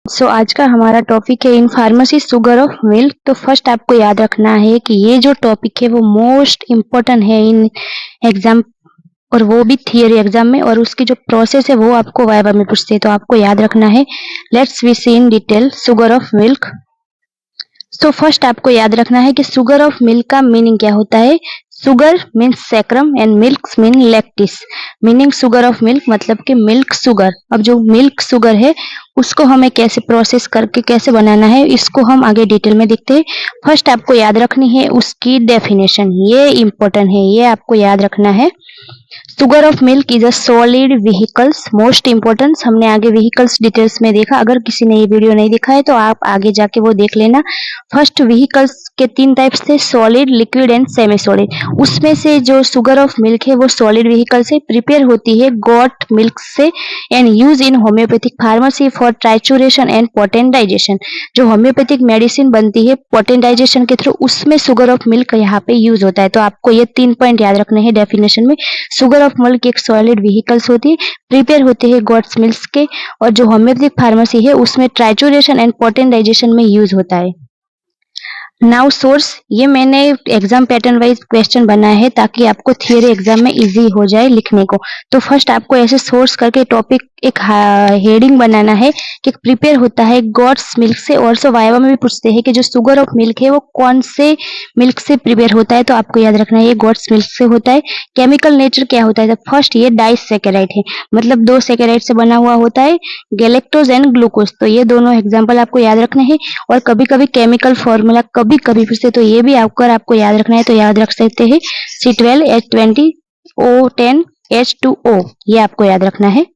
सो आज का हमारा टॉपिक है in pharmacy sugar of milk. तो फर्स्ट आपको याद रखना है कि ये जो टॉपिक है वो मोस्ट इम्पोर्टेंट है इन एग्जाम, और वो भी थियरी एग्जाम में, और उसकी जो प्रोसेस है वो आपको वाइवा में पूछते हैं, तो आपको याद रखना है। Let's we see in detail sugar of milk. तो फर्स्ट आपको याद रखना है कि शुगर ऑफ मिल्क का मीनिंग क्या होता है। Sugar means saccharum and milk mean lactis. Meaning sugar of milk मतलब कि मिल्क शुगर। अब जो मिल्क शुगर है उसको हमें कैसे प्रोसेस करके कैसे बनाना है, इसको हम आगे डिटेल में देखते हैं। फर्स्ट आपको याद रखनी है उसकी डेफिनेशन, ये इंपॉर्टेंट है, ये आपको याद रखना है। Sugar of milk is a solid vehicles. Most important, हमने आगे व्हीकल्स डिटेल्स में देखा। अगर किसी ने ये वीडियो नहीं देखा है तो आप आगे जाके वो देख लेना। फर्स्ट व्हीकल्स के 3 टाइप्स थे, solid, liquid and semi solid. उसमें से जो शुगर ऑफ मिल्क है वो सॉलिड व्हीकल से प्रिपेयर होती है गोट मिल्क से, and use in homeopathic pharmacy for trituration and potent digestion. जो होम्योपैथिक मेडिसिन बनती है पोटेंट डाइजेशन के थ्रू, उसमें शुगर ऑफ मिल्क यहाँ पे यूज होता है। तो आपको ये 3 पॉइंट याद रखने हैं डेफिनेशन में। शुगर ऑफ मिल्क एक सॉलिड व्हीकल्स होती है, प्रिपेयर होते हैं गोट्स मिल्क के, और जो होम्योपैथिक फार्मेसी है उसमें ट्राइचुरेशन एंड पोटेंट डाइजेशन में यूज होता है। नाउ सोर्स, ये मैंने एग्जाम पैटर्न वाइज क्वेश्चन बनाया है ताकि आपको थियरी एग्जाम में इजी हो जाए लिखने को। तो फर्स्ट आपको ऐसे सोर्स करके टॉपिक एक हेडिंग बनाना है कि प्रिपेयर होता है गोट्स मिल्क से। और सो वाइवा में भी पूछते हैं कि जो शुगर ऑफ मिल्क है वो कौन से मिल्क से प्रिपेयर होता है, तो आपको याद रखना है ये गोट्स मिल्क से होता है। केमिकल नेचर क्या होता है, तो फर्स्ट ये डाइसैकेराइड है, मतलब 2 सैकेराइड से बना हुआ होता है, गैलेक्टोज एंड ग्लूकोज। तो ये दोनों एग्जाम्पल आपको याद रखने हैं। और कभी कभी केमिकल फॉर्मूला कभी कभी पूछते, तो ये भी आपको याद रखना है, तो याद रख सकते हैं C12H20O10H2O, ये आपको याद रखना है।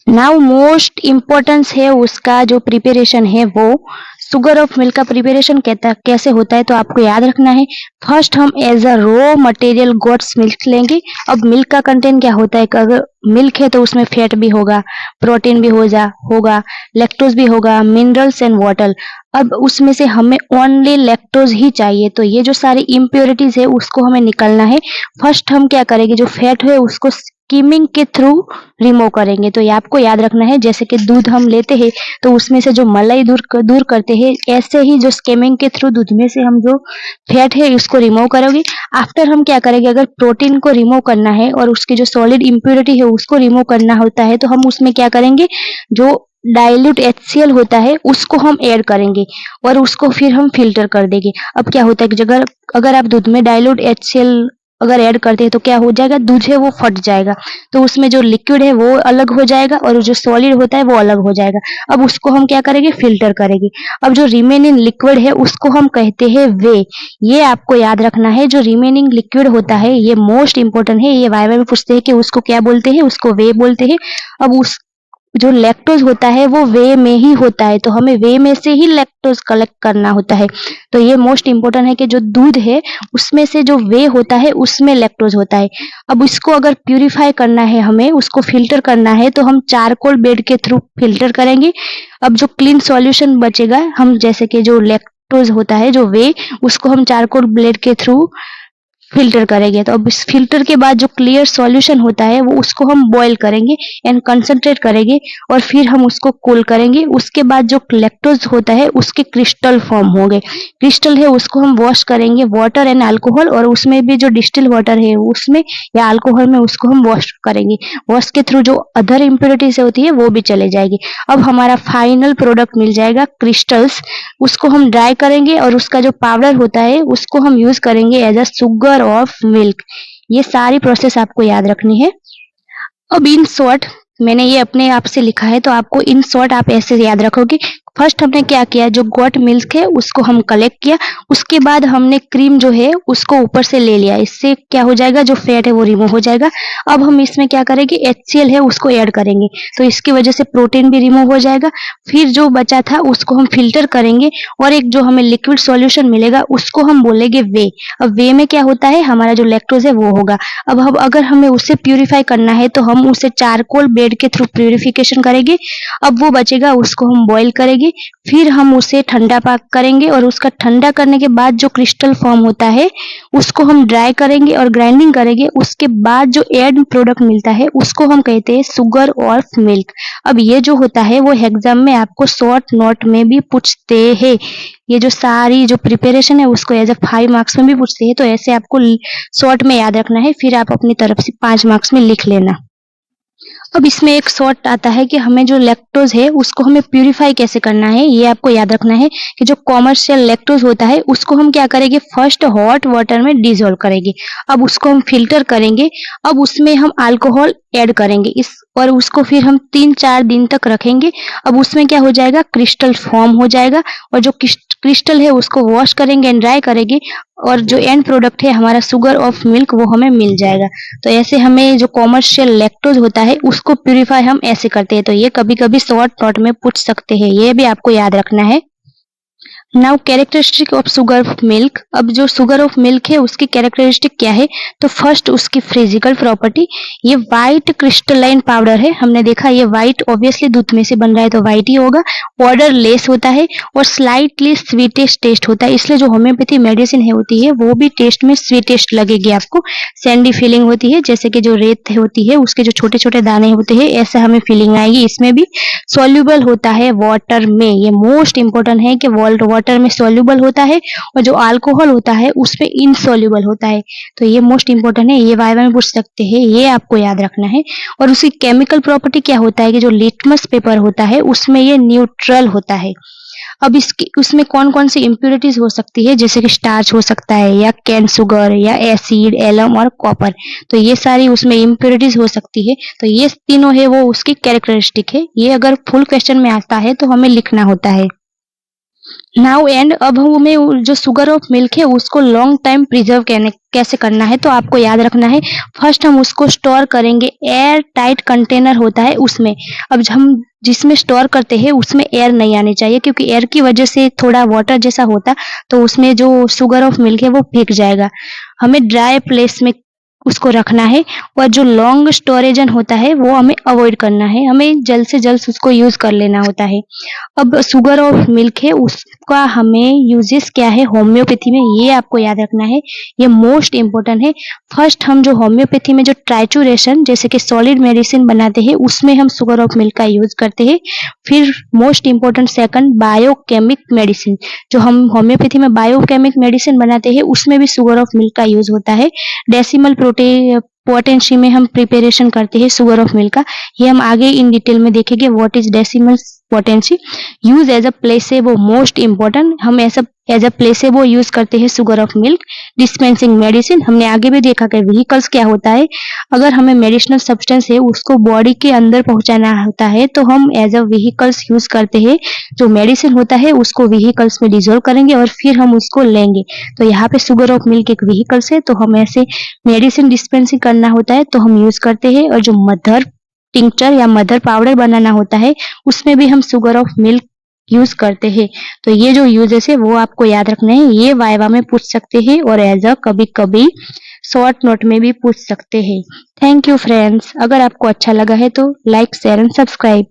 नाउ मोस्ट इम्पोर्टेंस है उसका जो प्रिपरेशन है वो, शुगर ऑफ मिल्क का प्रिपरेशन कैसे होता है, तो आपको याद रखना है। फर्स्ट हम as a raw material goat's milk लेंगे। अब मिल्क का कंटेंट क्या होता है, अगर मिल्क है तो उसमें फैट भी होगा, प्रोटीन भी होगा, लैक्टोज भी होगा, मिनरल्स एंड वाटर। अब उसमें से हमें ओनली लैक्टोज ही चाहिए, तो ये जो सारी इम्प्योरिटीज है उसको हमें निकालना है। फर्स्ट हम क्या करेंगे, जो फैट है उसको स्कीमिंग के थ्रू रिमूव करेंगे। तो ये आपको याद रखना है, जैसे कि दूध हम लेते हैं तो उसमें से जो मलाई दूर करते हैं, ऐसे ही जो स्कीमिंग के थ्रू दूध में से हम जो फैट है उसको रिमूव करोगे। आफ्टर हम क्या करेंगे, अगर प्रोटीन को रिमूव करना है और उसकी जो सॉलिड इम्प्योरिटी है उसको रिमूव करना होता है, तो हम उसमें क्या करेंगे, जो डाइल्यूट HCl होता है उसको हम ऐड करेंगे और उसको फिर हम फिल्टर कर देंगे। अब क्या होता है कि अगर आप दूध में डाइल्यूट HCl अगर ऐड करते हैं तो क्या हो जाएगा, दूध है वो फट जाएगा, तो उसमें जो लिक्विड है वो अलग हो जाएगा और जो सॉलिड होता है वो अलग हो जाएगा। अब उसको हम क्या करेंगे, फिल्टर करेंगे। अब जो रिमेनिंग लिक्विड है उसको हम कहते हैं वे। ये आपको याद रखना है, जो रिमेनिंग लिक्विड होता है ये मोस्ट इंपॉर्टेंट है, ये वाइवा में पूछते हैं कि उसको क्या बोलते हैं, उसको वे बोलते हैं। अब उस जो लैक्टोज होता है वो वे में ही होता है, तो हमें वे में से ही लैक्टोज कलेक्ट करना होता है। तो ये मोस्ट इंपॉर्टेंट है कि जो दूध है उसमें से जो वे होता है उसमें लैक्टोज होता है। अब इसको अगर प्यूरिफाई करना है, हमें उसको फिल्टर करना है, तो हम चारकोल बेड के थ्रू फिल्टर करेंगे। अब जो क्लीन सॉल्यूशन बचेगा, हम जैसे कि जो लैक्टोज होता है जो वे, उसको हम चारकोल ब्लेड के थ्रू फिल्टर करेंगे। तो अब इस फिल्टर के बाद जो क्लियर सॉल्यूशन होता है वो उसको हम बॉईल करेंगे एंड कंसंट्रेट करेंगे, और फिर हम उसको कूल करेंगे। उसके बाद जो लैक्टोज होता है उसके क्रिस्टल फॉर्म होंगे। क्रिस्टल है उसको हम वॉश करेंगे वाटर एंड अल्कोहल, और उसमें भी जो डिस्टिल वाटर है उसमें या अल्कोहल में उसको हम वॉश करेंगे। वॉश के थ्रू जो अदर इम्प्योरिटीज होती है वो भी चले जाएगी। अब हमारा फाइनल प्रोडक्ट मिल जाएगा क्रिस्टल्स। उसको हम ड्राई करेंगे और उसका जो पाउडर होता है उसको हम यूज करेंगे as a sugar of milk. ये सारी प्रोसेस आपको याद रखनी है। अब इन शॉर्ट मैंने ये अपने आप से लिखा है, तो आपको इन शॉर्ट आप ऐसे याद रखोगे। फर्स्ट हमने क्या किया, जो गोट मिल्क है उसको हम कलेक्ट किया, उसके बाद हमने क्रीम जो है उसको ऊपर से ले लिया। इससे क्या हो जाएगा, जो फैट है वो रिमूव हो जाएगा। अब हम इसमें क्या करेंगे, HCl है उसको ऐड करेंगे, तो इसकी वजह से प्रोटीन भी रिमूव हो जाएगा। फिर जो बचा था उसको हम फिल्टर करेंगे और एक जो हमें लिक्विड सॉल्यूशन मिलेगा उसको हम बोलेंगे वे। अब वे में क्या होता है, हमारा जो लैक्टोज है वो होगा। अब हम अगर हमें उसे प्यूरिफाई करना है तो हम उसे चारकोल बेड के थ्रू प्यूरिफिकेशन करेंगे। अब वो बचेगा उसको हम बॉईल करेंगे करेंगे, फिर हम उसे ठंडा पाक करेंगे और उसका ठंडा करने के बाद जो क्रिस्टल फॉर्म होता है उसको हम ड्राई करेंगे और ग्राइंडिंग करेंगे। उसके बाद जो एंड प्रोडक्ट मिलता है उसको हम कहते हैं शुगर और मिल्क। अब ये जो होता है वो एग्जाम में आपको शॉर्ट नोट में भी पूछते हैं। ये जो सारी जो प्रिपरेशन है उसको एज अ 5 मार्क्स में भी पूछते हैं, तो ऐसे आपको शॉर्ट में याद रखना है, फिर आप अपनी तरफ से 5 मार्क्स में लिख लेना। अब इसमें एक शॉर्ट आता है कि हमें जो लैक्टोज है उसको हमें प्यूरिफाई कैसे करना है। ये आपको याद रखना है कि जो कॉमर्शियल लैक्टोज होता है उसको हम क्या करेंगे, फर्स्ट हॉट वाटर में डिसॉल्व करेंगे। अब उसको हम फिल्टर करेंगे। अब उसमें हम अल्कोहल ऐड करेंगे इस और उसको फिर हम 3-4 दिन तक रखेंगे। अब उसमें क्या हो जाएगा, क्रिस्टल फॉर्म हो जाएगा और जो क्रिस्टल है उसको वॉश करेंगे एंड ड्राई करेंगे और जो एंड प्रोडक्ट है हमारा शुगर ऑफ मिल्क वो हमें मिल जाएगा। तो ऐसे हमें जो कॉमर्शियल लैक्टोज होता है उसको प्यूरिफाई हम ऐसे करते हैं। तो ये कभी कभी शॉर्ट नोट में पूछ सकते हैं, ये भी आपको याद रखना है। Now characteristic of sugar of milk. अब जो शुगर ऑफ मिल्क है उसकी कैरेक्टरिस्टिक क्या है, तो फर्स्ट उसकी फिजिकल प्रॉपर्टी, ये व्हाइट क्रिस्टलाइन पाउडर है। हमने देखा ये व्हाइट ऑब्वियसली दूध में से बन रहा है तो व्हाइट ही होगा। ऑर्डर लेस होता है और स्लाइटली स्वीटेस्ट टेस्ट होता है, इसलिए जो होम्योपैथी मेडिसिन है होती है वो भी टेस्ट में स्वीटेस्ट लगेगी आपको। सैंडी फीलिंग होती है, जैसे कि जो रेत होती है उसके जो छोटे छोटे दाने होते हैं ऐसे हमें फीलिंग आएगी। इसमें भी सॉल्युबल होता है वाटर में, ये मोस्ट इंपॉर्टेंट है कि वाटर में सॉल्युबल होता है और जो अल्कोहल होता है उसमें इनसॉल्युबल होता है। तो ये मोस्ट इंपॉर्टेंट है, ये वाइवा में पूछ सकते हैं, ये आपको याद रखना है। और उसकी केमिकल प्रॉपर्टी क्या होता है कि जो लिटमस पेपर होता है उसमें ये न्यूट्रल होता है। अब इसकी उसमें कौन कौन सी इम्प्योरिटीज हो सकती है, जैसे कि स्टार्च हो सकता है या कैन शुगर या एसिड, एलम और कॉपर। तो ये सारी उसमें इम्प्योरिटीज हो सकती है। तो ये तीनों है वो उसकी कैरेक्टरिस्टिक है। ये अगर फुल क्वेश्चन में आता है तो हमें लिखना होता है। नाउ एंड अब हमें जो शुगर ऑफ मिल्क है उसको लॉन्ग टाइम प्रिजर्व कैसे करना है, तो आपको याद रखना है फर्स्ट हम उसको स्टोर करेंगे एयर टाइट कंटेनर होता है उसमें। अब हम जिसमें स्टोर करते हैं उसमें एयर नहीं आनी चाहिए, क्योंकि एयर की वजह से थोड़ा वाटर जैसा होता तो उसमें जो शुगर ऑफ मिल्क है वो फेंक जाएगा। हमें ड्राई प्लेस में उसको रखना है और जो लॉन्ग स्टोरेजन होता है वो हमें अवॉइड करना है, हमें जल्द से जल्द उसको यूज कर लेना होता है। अब शुगर ऑफ मिल्क है उसका हमें यूजेस क्या है होम्योपैथी में, ये आपको याद रखना है, ये मोस्ट इंपॉर्टेंट है। फर्स्ट हम जो होम्योपैथी में जो ट्राइचुरेशन जैसे कि सॉलिड मेडिसिन बनाते हैं उसमें हम शुगर ऑफ मिल्क का यूज करते हैं। फिर most important second biochemic medicine, जो हम होम्योपैथी में बायोकेमिक मेडिसिन बनाते हैं उसमें भी शुगर ऑफ मिल्क का यूज होता है। डेसिमल पोटेंसी में हम प्रिपरेशन करते हैं शुगर ऑफ मिल्क का, ये हम आगे इन डिटेल में देखेंगे। What is decimal potency, use as a placebo, most important, हम ऐसा एज अ प्लेसेबो यूज करते हैं sugar of milk. Dispensing medicine, हमने आगे भी देखा कि व्हीकल्स क्या होता है, अगर हमें मेडिसिनल सब्सटेंस है उसको बॉडी के अंदर पहुंचाना होता है तो हम एज अ व्हीकल्स यूज करते हैं। जो मेडिसिन होता है उसको व्हीकल्स में डिजोल्व करेंगे और फिर हम उसको लेंगे। तो यहाँ पे शुगर ऑफ मिल्क एक व्हीकल्स है, तो हम ऐसे मेडिसिन डिस्पेंसिंग करना होता है तो हम यूज करते हैं। और जो मदर टिंक्चर या मदर पाउडर बनाना होता है उसमें भी हम शुगर ऑफ मिल्क यूज करते हैं। तो ये जो यूजेस है वो आपको याद रखना है, ये वाइवा में पूछ सकते हैं और एज अ कभी कभी शॉर्ट नोट में भी पूछ सकते हैं। थैंक यू फ्रेंड्स, अगर आपको अच्छा लगा है तो लाइक शेयर एंड सब्सक्राइब।